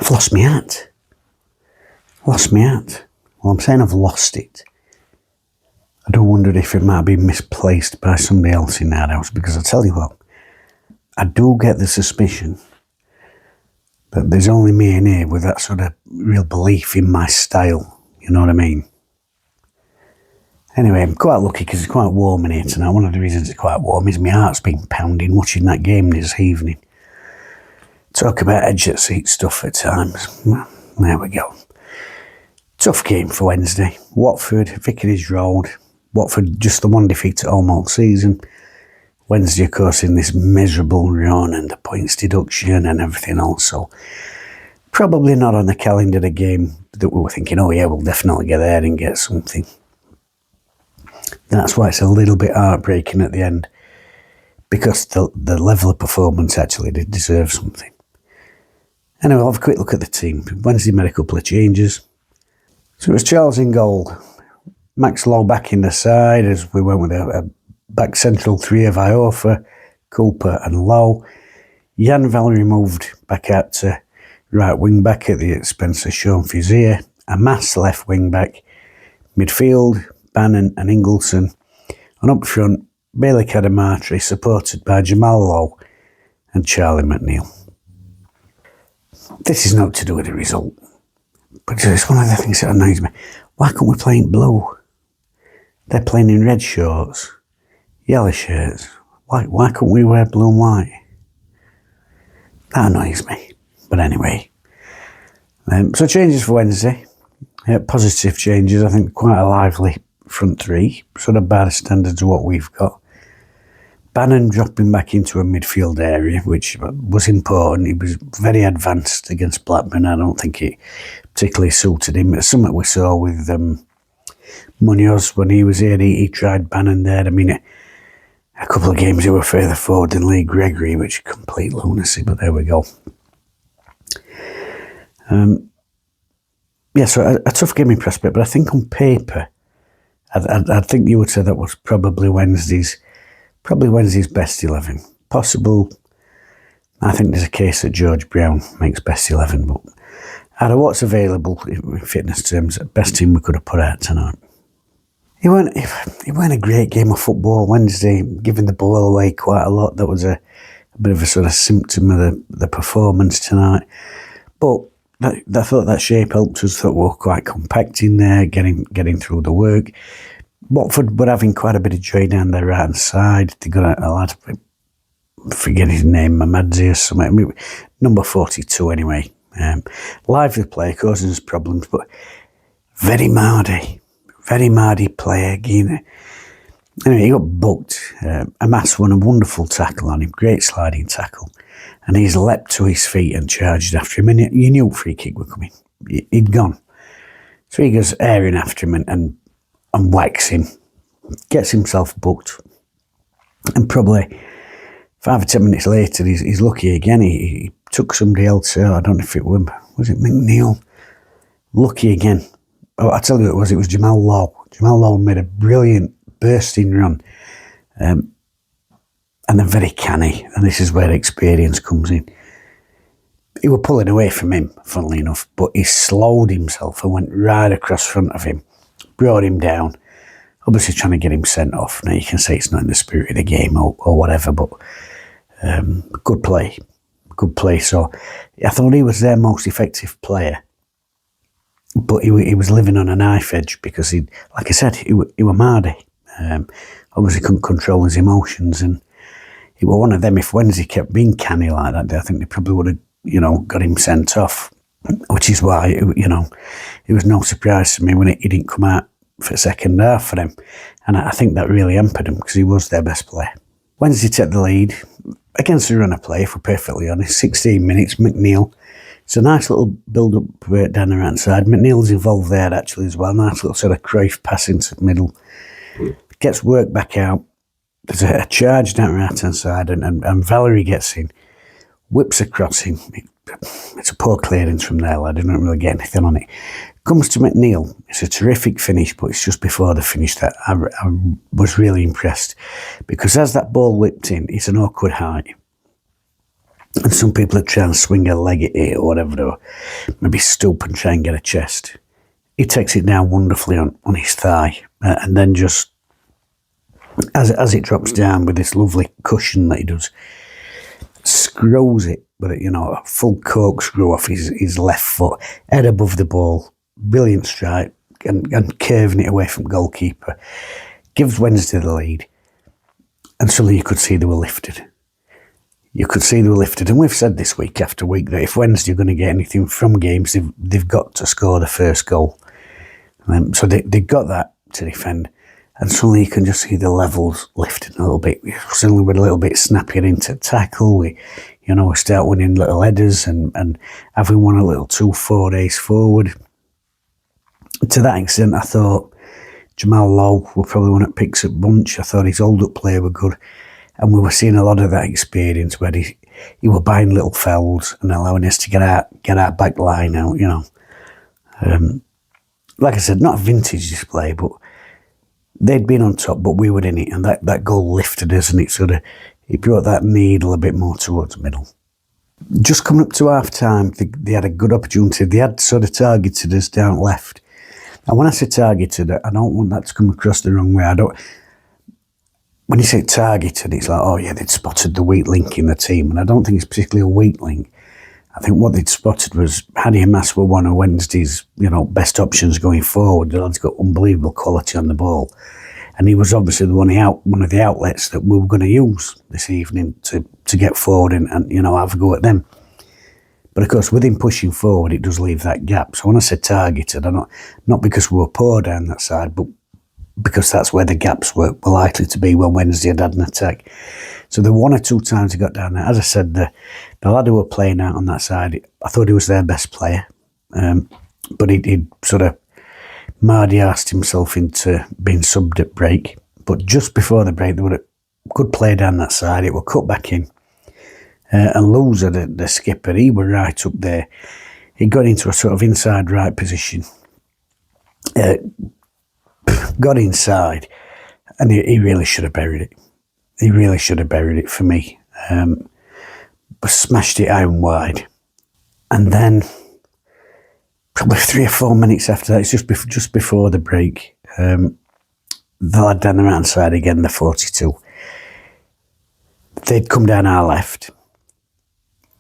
I've lost my hat. Lost my hat. Well, I'm saying I've lost it. I do wonder if it might be misplaced by somebody else in that house, because I tell you what, I do get the suspicion that there's only me in here with that sort of real belief in my style, you know what I mean? Anyway, I'm quite lucky because it's quite warm in here tonight. One of the reasons it's quite warm is my heart's been pounding watching that game this evening. Talk about edge of seat stuff at times. Well, there we go. Tough game for Wednesday. Watford, Vicarage Road. Watford just the one defeat at home all season. Wednesday, of course, in this miserable run and the points deduction and everything else. So probably not on the calendar a game that we were thinking, oh yeah, we'll definitely get there and get something. That's why it's a little bit heartbreaking at the end, because the level of performance actually did deserve something. Anyway, I'll have a quick look at the team. Wednesday made a couple of changes. So it was Charles in goal. Max Lowe back in the side as we went with a back central three of Iofa, Cooper and Lowe. Jan Valery moved back out to right wing back at the expense of Sean Fizier. Amas left wing back. Midfield, Bannon and Ingleson. And up front, Bailey Cadamartri supported by Jamal Lowe and Charlie McNeil. This is not to do with the result, but it's one of the things that annoys me. Why can't we play in blue? They're playing in red shorts, yellow shirts. Why can't we wear blue and white? That annoys me. But anyway, so changes for Wednesday. Positive changes. I think quite a lively front three, sort of by the standards of what we've got. Bannon dropping back into a midfield area, which was important. He was very advanced against Blackburn. I don't think it particularly suited him. It's something we saw with Munoz when he was here. He tried Bannon there. I mean, a couple of games he were further forward than Lee Gregory, which is complete lunacy, but there we go. So a tough game in prospect, but I think on paper, I think you would say that was probably Wednesday's best 11. Possible, I think there's a case that George Brown makes best 11, but out of what's available in fitness terms, best team we could have put out tonight. It weren't a great game of football Wednesday, giving the ball away quite a lot. That was a bit of a sort of symptom of the performance tonight. But I thought that shape helped us, that we were quite compact in there, getting through the work. Watford were having quite a bit of joy down their right hand side. They got a lad, forget his name, Mamadzi or something. I mean, number 42 anyway. Lively player, causing us problems, but very mardy player. Again. Anyway, he got booked. Amas won a wonderful tackle on him, great sliding tackle, and he's leapt to his feet and charged after him. And you knew free kick were coming. He'd gone. So he goes airing after him and whacks him, gets himself booked, and probably 5 or 10 minutes later, he's lucky again. He took somebody else out. I don't know if it was it McNeil? Lucky again. Oh, I tell you who it was Jamal Lowe. Jamal Lowe made a brilliant bursting run, and they're very canny, and this is where experience comes in. He were pulling away from him, funnily enough, but he slowed himself and went right across front of him, brought him down, obviously trying to get him sent off. Now you can say it's not in the spirit of the game or whatever, but good play. So I thought he was their most effective player, but he was living on a knife edge because he, like I said, he were mardy. Obviously couldn't control his emotions, and he were one of them. If Wednesday kept being canny like that, I think they probably would have, got him sent off. Which is why, it was no surprise to me when he didn't come out for the second half for them. And I think that really hampered him because he was their best player. Wednesday took the lead against the run of play, if we're perfectly honest. 16 minutes, McNeil. It's a nice little build-up down the right side. McNeil's involved there actually as well. Nice little sort of Cruyff pass into the middle. Gets worked back out. There's a charge down the right-hand side and Valery gets in. Whips across him. It's a poor clearance from there, lad. I didn't really get anything on it. Comes to McNeil. It's a terrific finish, but it's just before the finish that I was really impressed. Because as that ball whipped in, it's an awkward height. And some people would try and swing a leg at it or whatever, or maybe stoop and try and get a chest. He takes it down wonderfully on his thigh, and then just, as it drops down with this lovely cushion that he does, screws it with a full corkscrew off his left foot, head above the ball, brilliant strike, and curving it away from goalkeeper. Gives Wednesday the lead, and suddenly you could see they were lifted. You could see they were lifted, and we've said this week after week that if Wednesday are going to get anything from games, they've got to score the first goal. So they got that to defend, and suddenly you can just see the levels lifting a little bit. Suddenly we're a little bit snappier into tackle. We start winning little headers and having won a little 2-4 days forward. To that extent, I thought Jamal Lowe were probably one that picks up bunch. I thought his hold-up play were good. And we were seeing a lot of that experience where he were buying little fouls and allowing us to get our back line out, like I said, not a vintage display, but they'd been on top, but we were in it, and that goal lifted us, and it brought that needle a bit more towards the middle. Just coming up to half-time, they had a good opportunity. They had sort of targeted us down left. And when I say targeted, I don't want that to come across the wrong way. When you say targeted, it's like, oh yeah, they'd spotted the weak link in the team, and I don't think it's particularly a weak link. I think what they'd spotted was Hadi Hamas were one of Wednesday's, best options going forward. The lad's got unbelievable quality on the ball, and he was obviously one of the outlets that we were going to use this evening to get forward and have a go at them. But of course, with him pushing forward, it does leave that gap. So when I say targeted, not because we were poor down that side, but because that's where the gaps were likely to be when Wednesday had an attack. So the one or two times he got down there, as I said, the lad who were playing out on that side, I thought he was their best player. But he'd sort of Mardy-arsed himself into being subbed at break. But just before the break, there were a good play down that side. It were cut back in. And Loser, the skipper, he were right up there. He got into a sort of inside right position. Got inside, and he really should have buried it. He really should have buried it for me. But smashed it iron wide. And then, probably 3 or 4 minutes after that, it's just before the break, the lad down the right-hand side again, the 42. They'd come down our left.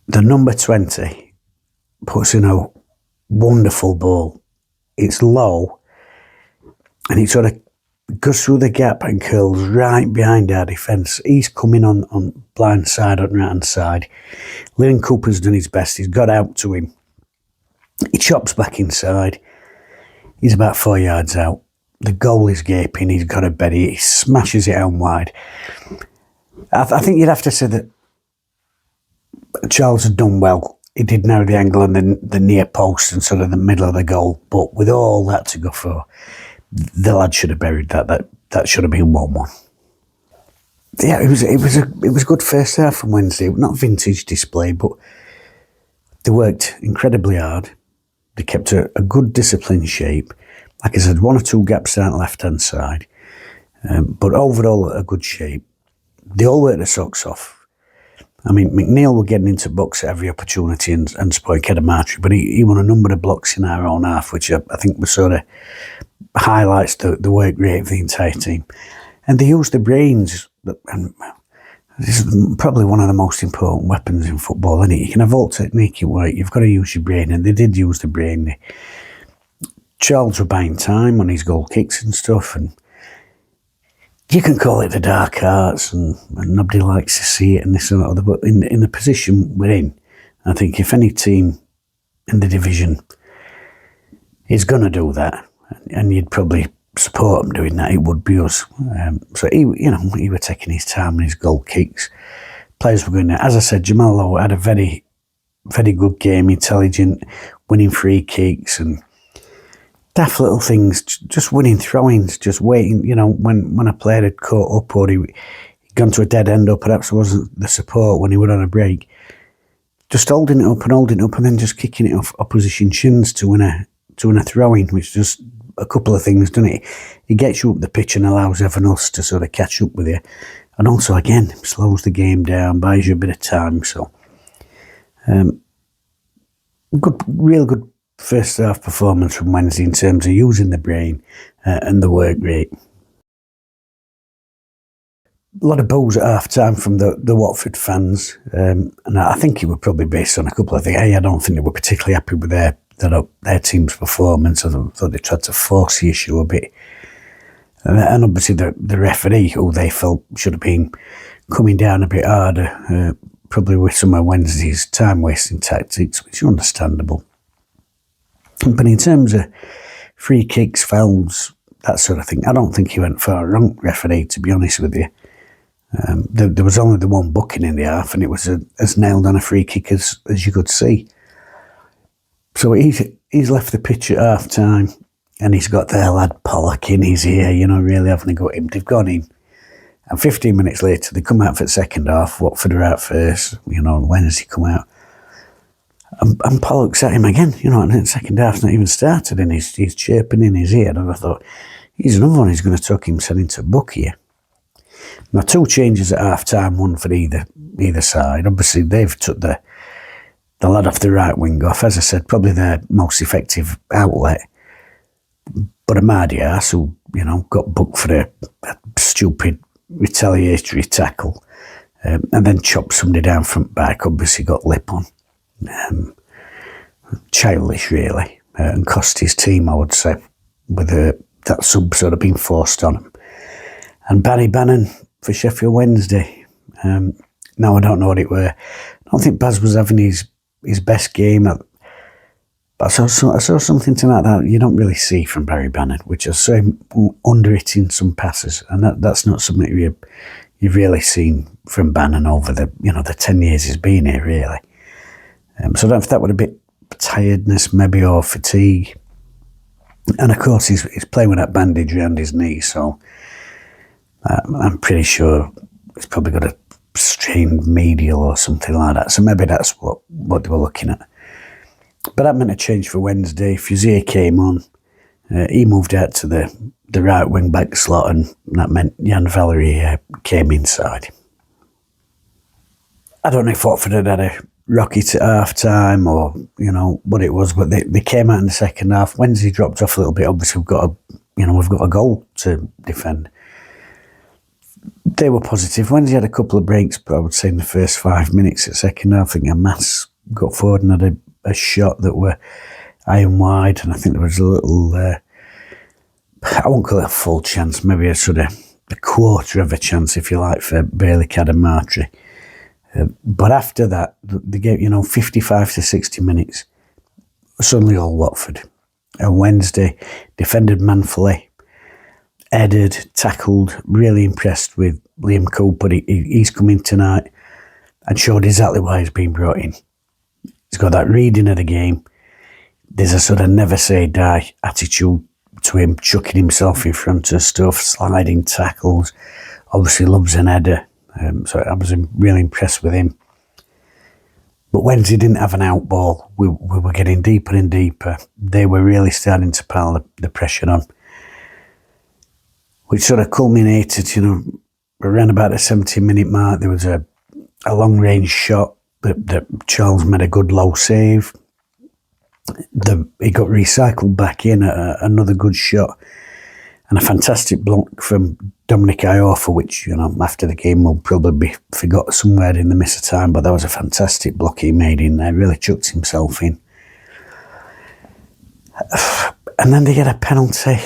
The number 20 puts in a wonderful ball. It's low, and it sort of goes through the gap and curls right behind our defence. He's coming on blind side, on right-hand side. Liam Cooper's done his best. He's got out to him. He chops back inside. He's about 4 yards out. The goal is gaping. He's got a bury. He smashes it out wide. I think you'd have to say that Charles had done well. He did narrow the angle on the near post and sort of the middle of the goal. But with all that to go for, the lad should have buried that. That should have been 1-1. Yeah, it was a good first half from Wednesday. Not vintage display, but they worked incredibly hard. They kept a good disciplined shape. Like I said, 1 or 2 gaps down the left-hand side. But overall, a good shape. They all worked their socks off. I mean, McNeil were getting into box at every opportunity and spoiled Kedamatri, but he won a number of blocks in our own half, which I think was sort of highlights the work rate of the entire team. And they used the brains, and this is probably one of the most important weapons in football, isn't it? You can have all technique at work, you've got to use your brain, and they did use the brain. Charles were buying time on his goal kicks and stuff, and you can call it the dark arts, and nobody likes to see it and this and that other, but in the position we're in, I think if any team in the division is going to do that, and you'd probably support them doing that, it would be us. So he were taking his time on his goal kicks. Players were going there. As I said, Jamal Lowe had a very, very good game, intelligent, winning free kicks and daft little things, just winning throw-ins, just waiting, when a player had caught up or he'd gone to a dead end or perhaps there wasn't the support when he went on a break, just holding it up and then just kicking it off opposition shins to win a throw-in, which just a couple of things, doesn't it? It gets you up the pitch and allows everyone else to sort of catch up with you. And also, again, slows the game down, buys you a bit of time. So Real good first half performance from Wednesday in terms of using the brain and the work rate. A lot of boos at half time from the Watford fans, and I think it was probably based on a couple of things. I don't think they were particularly happy with their team's performance. I thought they tried to force the issue a bit. And obviously the referee, who they felt should have been coming down a bit harder, probably with some of Wednesday's time-wasting tactics, which is understandable. But in terms of free kicks, fouls, that sort of thing, I don't think he went far wrong, referee, to be honest with you. There was only the one booking in the half, and it was as nailed on a free kick as you could see. So he's left the pitch at half time, and he's got their lad Pollock in his ear, really having a go at him. They've gone in, and 15 minutes later they come out for the second half. Watford are out first, Wednesday come out, and Pollock's at him again, and the second half's not even started, and he's chirping in his ear. And I thought, he's another one who's going to tuck him setting to book here. Now, 2 changes at half time, one for either side. Obviously, they've took the lad off the right wing off, as I said, probably their most effective outlet. But Amadi Arse, who got booked for a stupid retaliatory tackle, and then chopped somebody down front back, obviously got lip on. Childish, really, and cost his team, I would say, with that sub sort of being forced on him. And Barry Bannon for Sheffield Wednesday. Now, I don't know what it were. I don't think Baz was having his best game. But I saw something tonight that you don't really see from Barry Bannon, which I saw him under-hitting some passes. And that's not something you've really seen from Bannon over the 10 years he's been here, really. So I don't know if that would a bit tiredness, maybe, or fatigue. And of course, he's playing with that bandage around his knee, so I'm pretty sure he's probably got a strained medial or something like that. So maybe that's what they were looking at. But that meant a change for Wednesday. Fuzier came on. He moved out to the right wing back slot, and that meant Jan Valery came inside. I don't know if Watford had a rocket at half time or what it was, but they came out in the second half. Wednesday dropped off a little bit. Obviously, we've got a goal to defend. They were positive. Wednesday had a couple of breaks, but I would say in the first 5 minutes of the second half, I think Amas got forward and had a shot that were iron wide, and I think there was a little, I won't call it a full chance, maybe a sort of a quarter of a chance, if you like, for Bailey Cadamartri. But after that, the game, 55 to 60 minutes, suddenly all Watford. And Wednesday defended manfully, headed, tackled, really impressed with Liam Cooper. He's come in tonight and showed exactly why he's been brought in. He's got that reading of the game. There's a sort of never say die attitude to him, chucking himself in front of stuff, sliding tackles. Obviously loves an header. So I was really impressed with him. But Wednesday didn't have an out ball. We were getting deeper and deeper. They were really starting to pile the pressure on, which sort of culminated, around about the 70-minute mark. There was a long-range shot that Charles made a good low save. He got recycled back in, another good shot, and a fantastic block from Dominic Iorfa, which, after the game will probably be forgot somewhere in the miss of time, but that was a fantastic block he made in there, really chucked himself in. And then they get a penalty.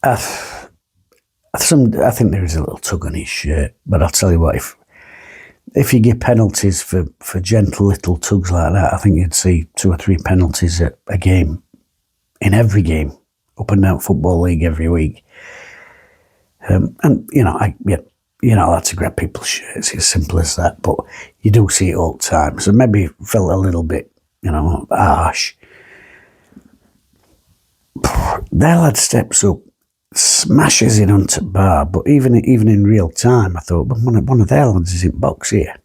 I think there is a little tug on his shirt, but I'll tell you what, if you give penalties for gentle little tugs like that, I think you'd see 2 or 3 penalties a game, in every game, up and down Football League every week. And that's to grab people's shirts, it's as simple as that, but you do see it all the time. So maybe it felt a little bit, harsh. Their lad steps up, smashes it onto bar, but even in real time, I thought, well, one of their lads is in box here.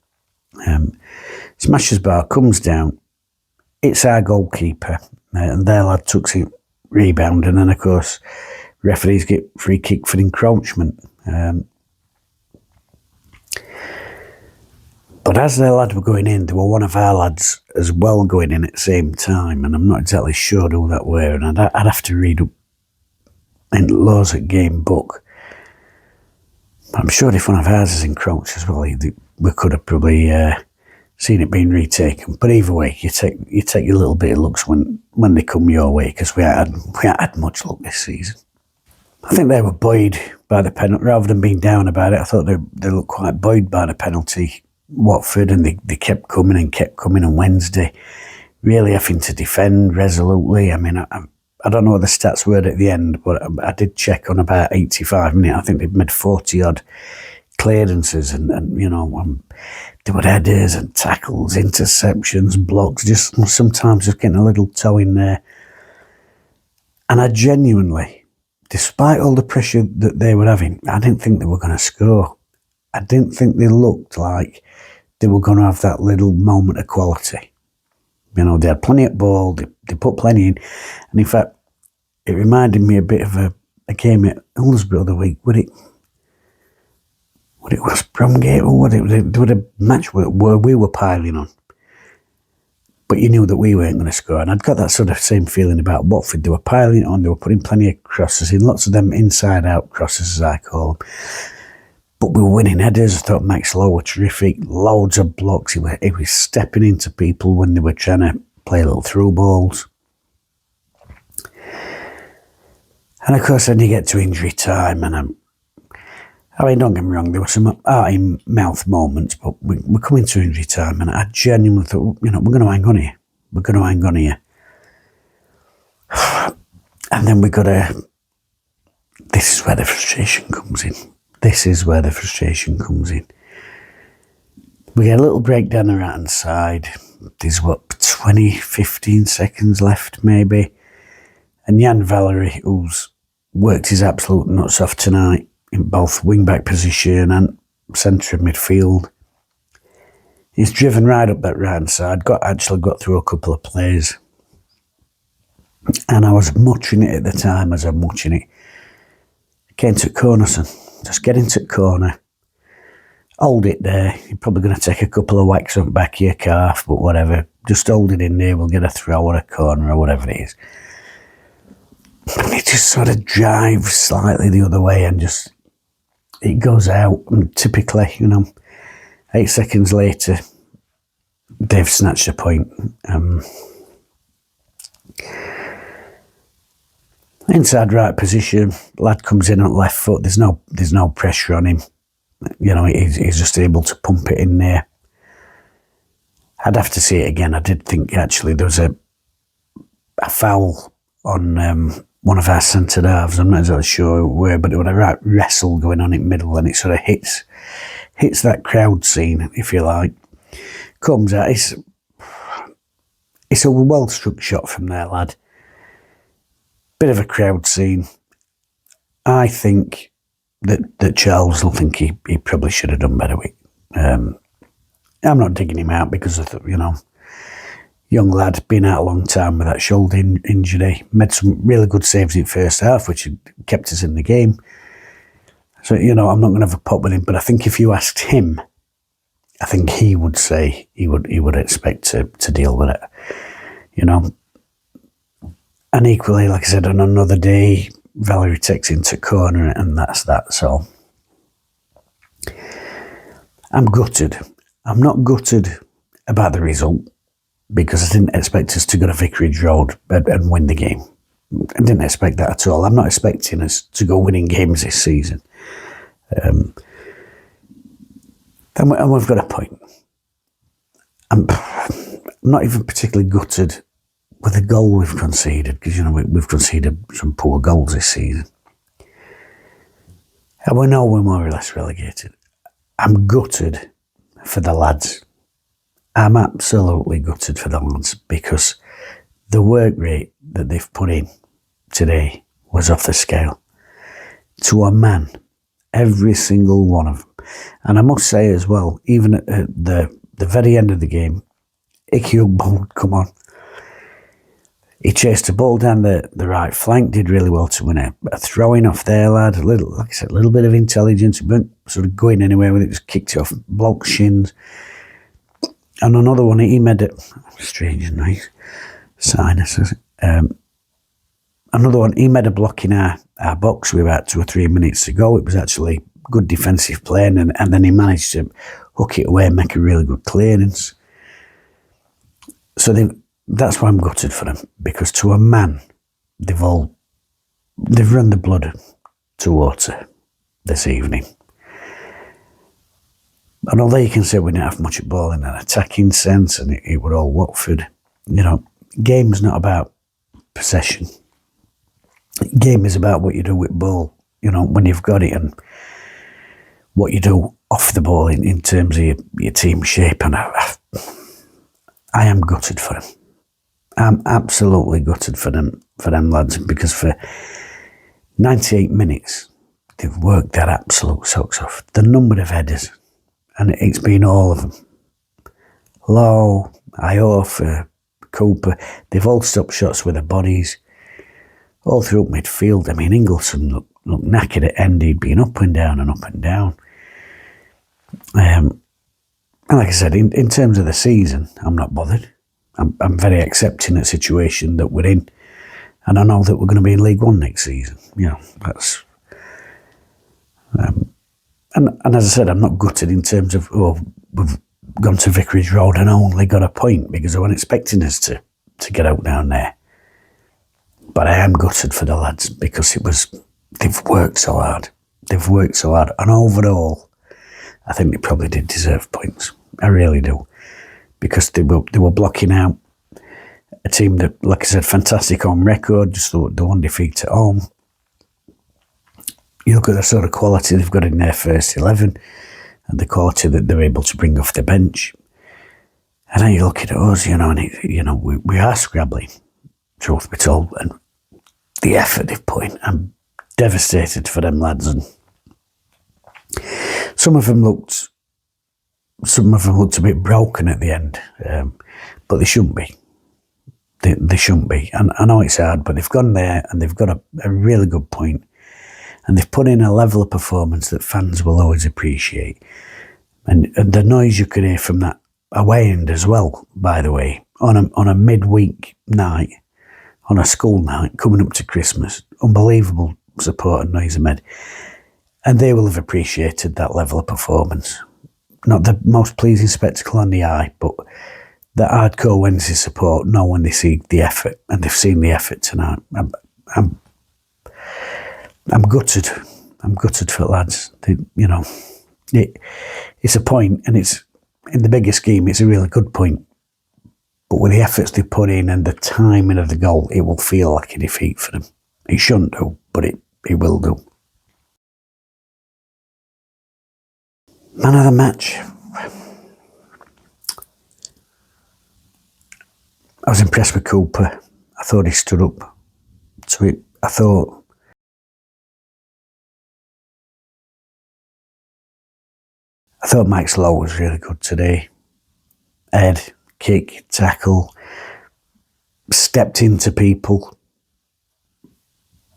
Smashes bar, comes down, it's our goalkeeper, and their lad tucks it, rebound, and then of course referees get free kick for encroachment. But as their lad were going in, there were one of our lads as well going in at the same time, and I'm not exactly sure who that were, and I'd have to read up in loads of game book. I'm sure if one of ours is encroached as well, we could have probably seen it being retaken. But either way, you take your little bit of looks when they come your way, because we haven't had much luck this season. I think they were buoyed by the penalty rather than being down about it. I thought they looked quite buoyed by the penalty, Watford, and they kept coming on Wednesday, really having to defend resolutely. I mean, I don't know what the stats were at the end, but I did check on about 85 minutes. I think they'd made 40 odd clearances, and there were headers and tackles, interceptions, blocks, just sometimes just getting a little toe in there. And I genuinely, despite all the pressure that they were having, I didn't think they were going to score. I didn't think they looked like they were going to have that little moment of quality. They had plenty of ball, they put plenty in. And in fact, it reminded me a bit of a game at Hillsborough the other week. What it was Bromgate, or there was a match where we were piling on. But you knew that we weren't going to score. And I'd got that sort of same feeling about Watford. They were piling it on, they were putting plenty of crosses in, lots of them inside-out crosses, as I call them. But we were winning headers. I thought Max Lowe were terrific. Loads of blocks. He was stepping into people when they were trying to play little through balls. And of course, then you get to injury time, and I mean, don't get me wrong, there were some out-in-mouth moments, but we're coming to injury time, and I genuinely thought, we're going to hang on here. We're going to hang on here. And then this is where the frustration comes in. This is where the frustration comes in. We get a little break down the right-hand side. There's 15 seconds left, maybe. And Jan Valery, who's worked his absolute nuts off tonight in both wing-back position and centre of midfield, he's driven right up that right-hand side, actually got through a couple of plays. And I was muttering it at the time as I'm watching it. Came to corner, son. Just get into the corner. Hold it there. You're probably going to take a couple of whacks on the back of your calf, but whatever. Just hold it in there. We'll get a throw or a corner or whatever it is. And it just sort of drives slightly the other way and it goes out. And typically, 8 seconds later, they've snatched a point. Inside right position, lad comes in on left foot. There's no pressure on him. He's just able to pump it in there. I'd have to see it again. I did think actually there was a foul on one of our centre halves. I'm not exactly sure where, but there was a right wrestle going on in the middle, and it sort of hits that crowd scene, if you like. Comes out. It's a well struck shot from there, lad. Bit of a crowd scene. I think that Charles will think he probably should have done better with. I'm not digging him out because of young lad, been out a long time with that shoulder injury. Made some really good saves in first half, which kept us in the game. So I'm not going to have a pop with him. But I think if you asked him, I think he would say he would expect to deal with it. And equally, like I said, on another day, Valery takes into corner, and that's that. So I'm gutted. I'm not gutted about the result because I didn't expect us to go to Vicarage Road and win the game. I didn't expect that at all. I'm not expecting us to go winning games this season. And we've got a point. I'm not even particularly gutted with the goal we've conceded, because we've conceded some poor goals this season, and we know we're more or less relegated. I'm gutted for the lads. I'm absolutely gutted for the lads, because the work rate that they've put in today was off the scale. To a man, every single one of them. And I must say as well, even at the very end of the game, Icky Ugbo would come on. He chased the ball down the right flank, did really well to win a throw-in off there, lad. Like I said, a little bit of intelligence. He weren't sort of going anywhere with it, just kicked it off bloke shins. And another one, he made it strange and nice sinuses. Another one, he made a block in our box with about 2 or 3 minutes to go. It was actually good defensive play, and then he managed to hook it away and make a really good clearance. So that's why I'm gutted for them, because to a man, they've run the blood to water this evening. And although you can say we didn't have much ball in an attacking sense, and it were all Watford, game's not about possession. Game is about what you do with ball, when you've got it, and what you do off the ball in terms of your team shape. And I am gutted for them. I'm absolutely gutted for them lads, because for 98 minutes, they've worked their absolute socks off. The number of headers, and it's been all of them. Lowe, Iofa, Cooper, they've all stopped shots with their bodies. All through midfield. I mean, Ingleson looked knackered at end. He'd been up and down and up and down. And like I said, in terms of the season, I'm not bothered. I'm very accepting of the situation that we're in. And I know that we're going to be in League One next season. That's... And as I said, I'm not gutted in terms of, we've gone to Vicarage Road and only got a point, because I wasn't expecting us to get out down there. But I am gutted for the lads, because they've worked so hard. They've worked so hard. And overall, I think they probably did deserve points. I really do. Because they were blocking out a team that, like I said, fantastic home record, just the one defeat at home. You look at the sort of quality they've got in their first 11, and the quality that they're able to bring off the bench. And then you look at us, and we are scrabbling, truth be told, and the effort they've put in, I'm devastated for them lads. And some of them looked a bit broken at the end, but they shouldn't be. They shouldn't be. And I know it's hard, but they've gone there and they've got a really good point, and they've put in a level of performance that fans will always appreciate. And the noise you could hear from that away end as well, by the way, on a midweek night, on a school night, coming up to Christmas, unbelievable support and noise made. And they will have appreciated that level of performance. Not the most pleasing spectacle on the eye, but the hardcore Wednesday support know when they see the effort, and they've seen the effort tonight. I'm gutted. I'm gutted for the lads. It's a point, and it's, in the bigger scheme, it's a really good point. But with the efforts they put in and the timing of the goal, it will feel like a defeat for them. It shouldn't do, but it will do. Man of the match. I was impressed with Cooper. I thought he stood up to it. I thought Mike's Lowe was really good today. Head, kick, tackle, stepped into people,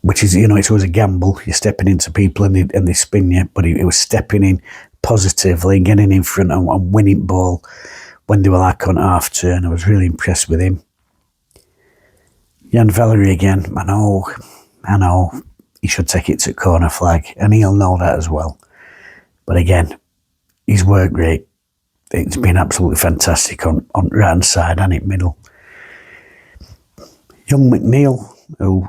which is, it's always a gamble. You're stepping into people and they spin you, but he was stepping in positively, getting in front and winning ball when they were like on half turn. I was really impressed with him. Jan Valery again, I know, he should take it to corner flag, and he'll know that as well. But again, his work rate, it's been absolutely fantastic on right hand side and in middle. Young McNeil, who,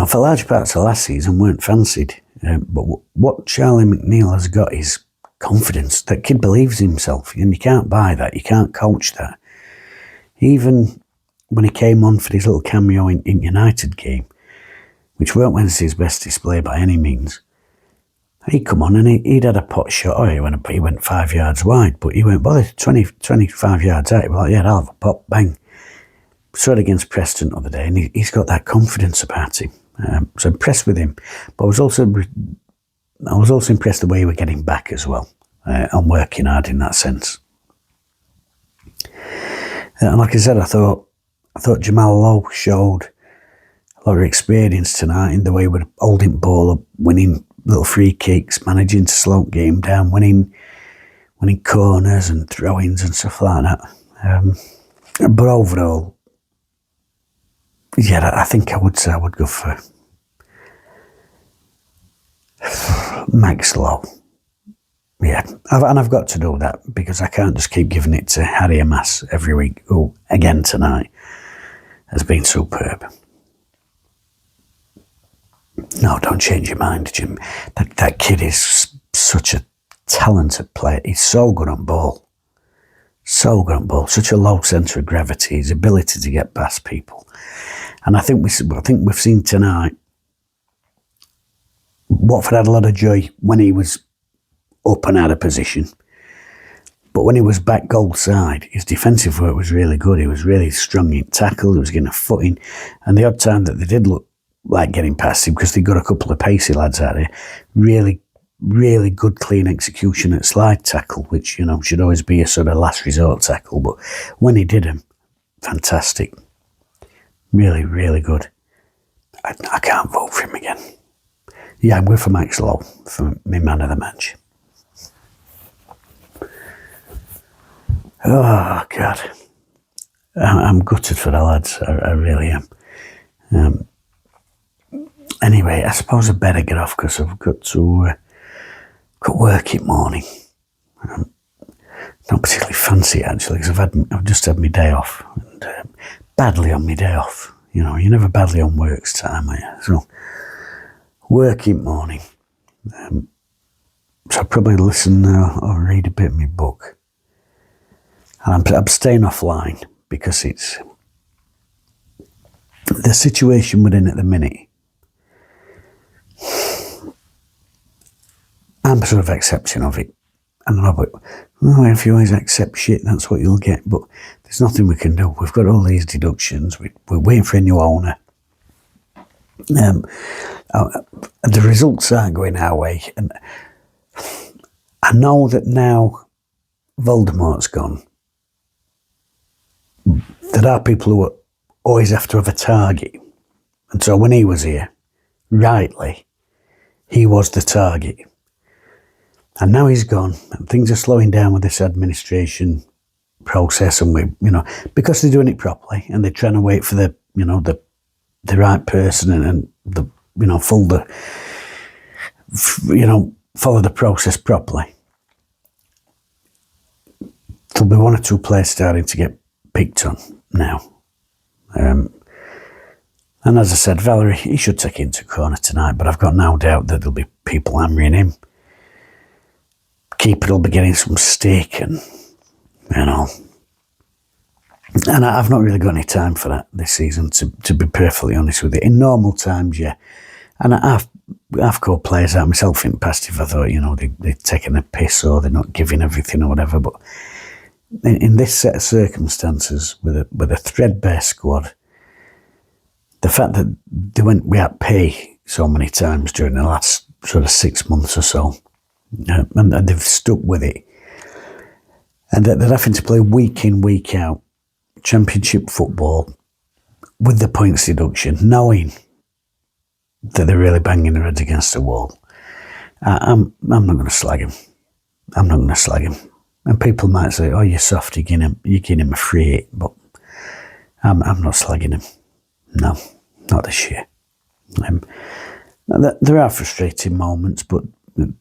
for large parts of last season weren't fancied, but what Charlie McNeil has got is confidence. That kid believes in himself, and you can't buy that, you can't coach that. Even when he came on for his little cameo in United game, which weren't Wednesday's best display by any means, he'd come on and he'd had a pot shot. He went 5 yards wide, but he weren't bothered. 25 yards out, he was like, yeah, I'll have a pop, bang. Scored against Preston the other day, and he's got that confidence about him. So impressed with him, but I was also impressed the way he was getting back as well, and working hard in that sense. And like I said, I thought Jamal Lowe showed a lot of experience tonight in the way we're holding ball up, winning little free kicks, managing to slow game down, winning winning corners and throw-ins and stuff like that. But overall, yeah, I think I would say I would go for Max Lowe. Yeah, and I've got to do that because I can't just keep giving it to Harry Amass every week, who, again tonight, has been superb. No, don't change your mind, Jim. That kid is such a talented player. He's so good on ball. So good on ball. Such a low centre of gravity. His ability to get past people. And I think we've seen tonight, Watford had a lot of joy when he was up and out of position. But when he was back goal side, his defensive work was really good. He was really strong in tackle. He was getting a footing. And the odd time that they did look like getting past him, because they got a couple of pacey lads out there, really, really good clean execution at slide tackle, which, should always be a sort of last resort tackle. But when he did them, fantastic. Really, really good. I can't vote for him again. Yeah, I'm going for Max Lowe for my man of the match. Oh, God. I'm gutted for the lads. I really am. Anyway, I suppose I better get off because I've got to work in the morning. Not particularly fancy, actually, because I've just had my day off. And badly on my day off. You're never badly on work's time, are you? So, work in the morning. So I'll probably listen or read a bit of my book. And I'm staying offline because it's the situation we're in at the minute. I'm sort of accepting of it. I don't know, but if you always accept shit, that's what you'll get. But there's nothing we can do. We've got all these deductions. We're waiting for a new owner. The results aren't going our way. And I know that now Voldemort's gone, there are people who always have to have a target. And so when he was here, rightly, he was the target. And now he's gone, and things are slowing down with this administration process, and because they're doing it properly, and they're trying to wait for the right person and follow the process properly. There'll be one or two players starting to get picked on now. And as I said, Valerie, he should take it into corner tonight, but I've got no doubt that there'll be people hammering him. Keeper will be getting some stick, and I've not really got any time for that this season, to be perfectly honest with you. In normal times, yeah, and I've called players out myself in the past if I thought they're taking a piss or they're not giving everything or whatever. But in this set of circumstances, with a threadbare squad, the fact that they went without pay so many times during the last sort of 6 months or so. And they've stuck with it, and they're having to play week in, week out championship football with the points deduction, knowing that they're really banging their heads against the wall. I'm not going to slag him. I'm not going to slag him. And people might say, "Oh, you're soft. You're giving him a free hit," but I'm not slagging him. No, not this year. There are frustrating moments, but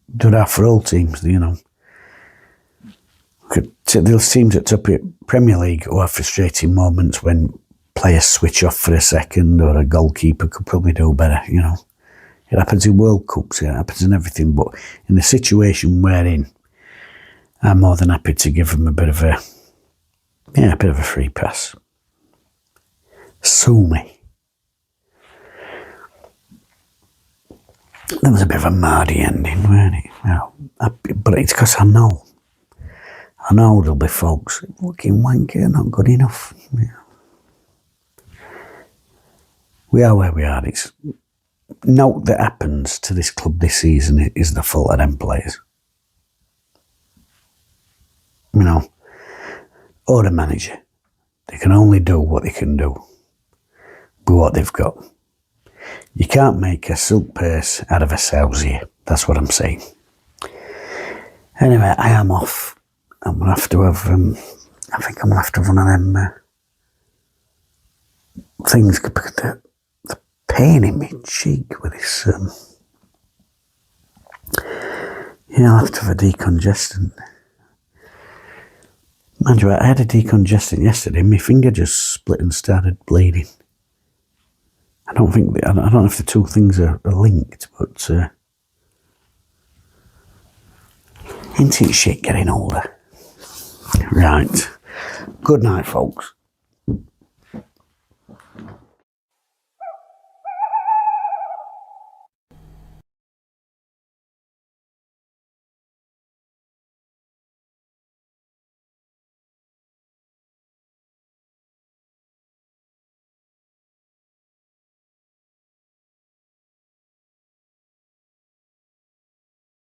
there are for all teams, There's teams at top of Premier League who have frustrating moments when players switch off for a second, or a goalkeeper could probably do better, It happens in World Cups, it happens in everything, but in the situation we're in, I'm more than happy to give them a bit of a free pass. Sue me. There was a bit of a mardy ending, weren't it? But it's because I know there'll be folks, fucking wanker, not good enough. Yeah. We are where we are. It's note that happens to this club this season is the fault of them players. Or the manager. They can only do what they can do with what they've got. You can't make a silk purse out of a sow's ear. That's what I'm saying. Anyway, I am off. I'm going to have to have, I think I'm going to have to have one of them things, because the pain in my cheek with this, yeah, I'll have to have a decongestant. Mind you, I had a decongestant yesterday, my finger just split and started bleeding. I don't know if the two things are linked, but isn't it shit getting older? Right. Good night, folks.